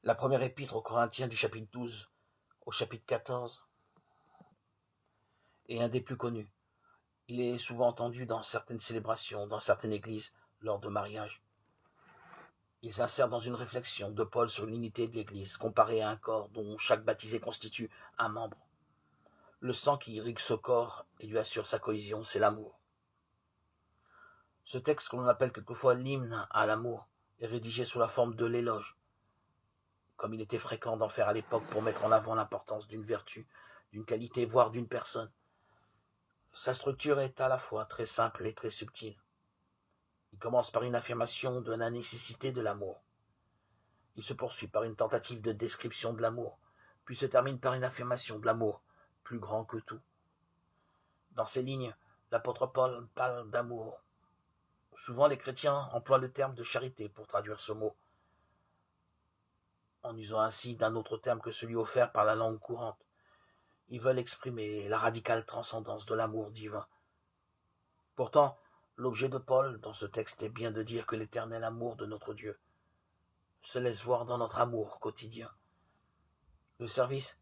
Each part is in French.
La première épître aux Corinthiens du chapitre 12 au chapitre 14 est un des plus connus. Il est souvent entendu dans certaines célébrations, dans certaines églises, lors de mariages. Il s'insère dans une réflexion de Paul sur l'unité de l'Église, comparée à un corps dont chaque baptisé constitue un membre. Le sang qui irrigue ce corps et lui assure sa cohésion, c'est l'amour. Ce texte, que l'on appelle quelquefois l'hymne à l'amour, est rédigé sous la forme de l'éloge, comme il était fréquent d'en faire à l'époque pour mettre en avant l'importance d'une vertu, d'une qualité, voire d'une personne. Sa structure est à la fois très simple et très subtile. Il commence par une affirmation de la nécessité de l'amour. Il se poursuit par une tentative de description de l'amour, puis se termine par une affirmation de l'amour, plus grand que tout. Dans ces lignes, l'apôtre Paul parle d'amour. Souvent, les chrétiens emploient le terme de charité pour traduire ce mot, en usant ainsi d'un autre terme que celui offert par la langue courante. Ils veulent exprimer la radicale transcendance de l'amour divin. Pourtant, l'objet de Paul dans ce texte est bien de dire que l'éternel amour de notre Dieu se laisse voir dans notre amour quotidien. Le service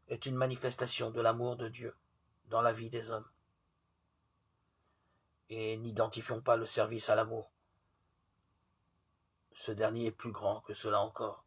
est une manifestation de l'amour de Dieu dans la vie des hommes. Et n'identifions pas le service à l'amour. Ce dernier est plus grand que cela encore.